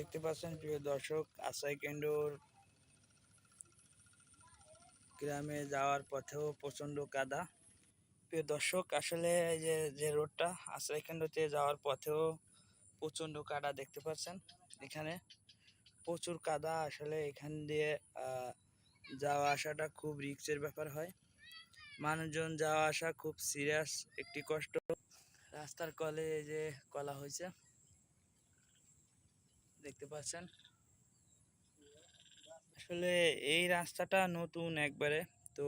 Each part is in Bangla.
দেখতে পাচ্ছেন প্রিয় দর্শক, আসাইকেন্ডুর গ্রামে যাওয়ার পথেও প্রচণ্ড কাদা। প্রিয় দর্শক, আসলে এই যে রোডটা আসাইকেন্ডুতে যাওয়ার পথেও প্রচণ্ড কাদা দেখতে পাচ্ছেন। এখানে প্রচুর কাদা, আসলে এখান দিয়ে যাওয়া আসাটা খুব রিস্কের ব্যাপার হয়। মানুষজন যাওয়া আসা খুব সিরিয়াস একটি কষ্ট। রাস্তার কলে এই যে কলা হয়েছে দেখতে পাচ্ছেন। আসলে এই রাস্তাটা নতুন একবারে, তো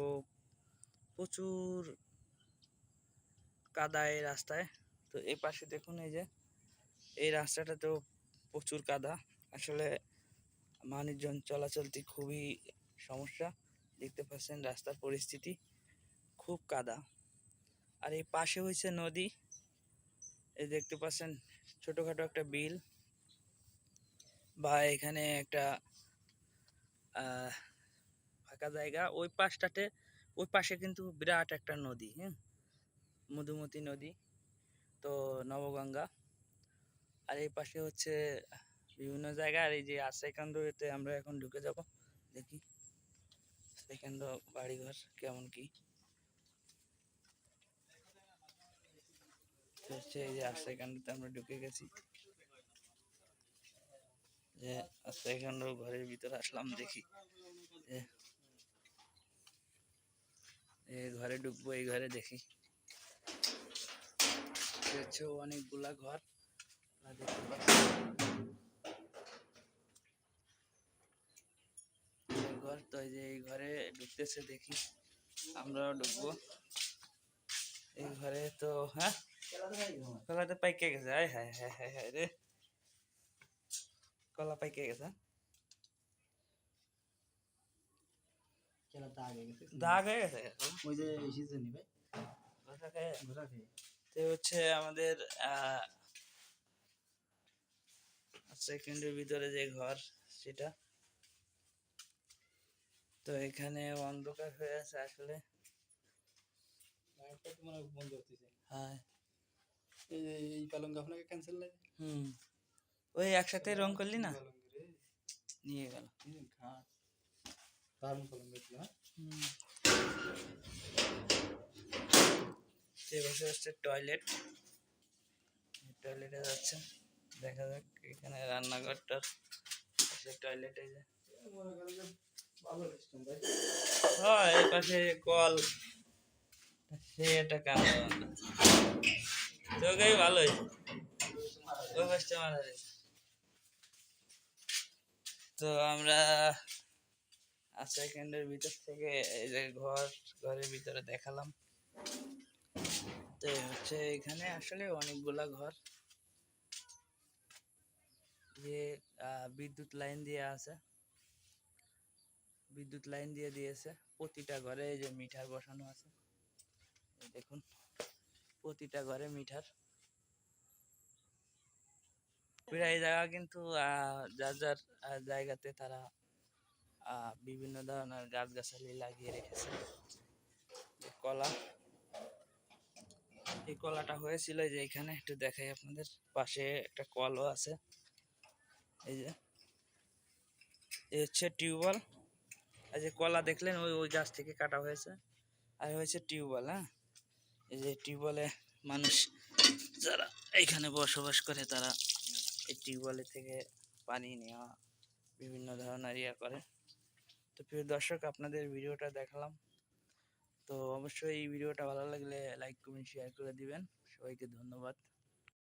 প্রচুর কাদা এই রাস্তায়। তো এই পাশে দেখুন, এই যে এই রাস্তাটা তো প্রচুর কাদা। আসলে মানুষজন চলাচলতি খুবই সমস্যা। দেখতে পাচ্ছেন রাস্তার পরিস্থিতি খুব কাদা। আর এই পাশে হয়েছে নদী, এই দেখতে পাচ্ছেন ছোটখাটো একটা বিল, বা এখানে একটা ফাঁকা জায়গা। ওই পাশটাতে, ওই পাশে কিন্তু বিরাট একটা নদী, হ্যাঁ, মধুমতি নদী, তো নবগঙ্গা। আর এই পাশে হচ্ছে বিভিন্ন জায়গা। আর এই যে আসাইকান্ডতে আমরা এখন ঢুকে যাব, দেখি আসাইকান্ড বাড়িঘর কেমন কি হচ্ছে। এই যে আসাইকান্ডতে আমরা ঢুকে গেছি, যে আসাইকান্ড ঘরের ভিতরে আসলাম। দেখি এই ঘরে ঢুকবো, এই ঘরে দেখি হচ্ছে অনেকগুলা ঘর দেখতে পাচ্ছি। ঘর তো এই যে এই ঘরে ঢুকতেছে, দেখি আমরাও ঢুকবো এই ঘরে। তো হ্যাঁ, কলাতে পাইকে গেছে। হায় হায় হায় হায় হায় রে, কলা পাইকে গেছে। দাগ হয়ে গেছে ওই যে সিজনে ভাই, ঘোষা খেয়ে ঘোষা খেয়ে। তো হচ্ছে আমাদের সেকেন্ডের ভিতরে যে ঘর সেটা, তো এখানে অন্ধকার হয়ে আছে আসলে। হ্যাঁ, এই পালঙ্ক আপনাকে ক্যান্সেল লাগে। ওই একসাথে রং করলি না, নিয়ে গেল দারুণ পালঙ্ক ছিল। বসে হচ্ছে টয়লেট, টয়লেটে যাচ্ছে, দেখা যাক। এখানে রান্নাঘরটার টয়লেট, এই যে হ্যাঁ, এই পাশে কল, সে একটা কাজ তোকেই ভালোই ওই পাশটা মারা গেছে। তো আমরা সেকেন্ডের ভিতর থেকে এই যে ঘরের ভিতরে দেখালাম। তো হচ্ছে এখানে আসলে অনেকগুলা ঘর, যে বিদ্যুৎ লাইন দিয়ে আছে, বিদ্যুৎ লাইন দিয়ে দিয়েছে প্রতিটা ঘরে। এই যে মিটার বসানো আছে, দেখুন প্রতিটা ঘরে মিটার। এই জায়গা কিন্তু যার যার জায়গাতে তারা বিভিন্ন ধরনের গাছগাছালি লাগিয়ে রেখেছে। কলা, এই কলাটা হয়েছিল যে এখানে, একটু দেখাই আপনাদের। পাশে একটা কলও আছে, এই যে এই হচ্ছে টিউবওয়েল। এই যে কলা দেখলেন, ওই ওই গাছ থেকে কাটা হয়েছে। আর হয়েছে টিউবওয়েল। হ্যাঁ, এই যে টিউবওয়েলে মানুষ যারা এইখানে বসবাস করে, তারা এই টিউবওয়েলের থেকে পানি নেওয়া, বিভিন্ন ধরনের ইয়া করে। তো প্রিয় দর্শক, আপনাদের ভিডিওটা দেখালাম। তো অবশ্যই এই ভিডিওটা ভালো লাগলে লাইক কমেন্ট শেয়ার করে দিবেন। সবাইকে ধন্যবাদ।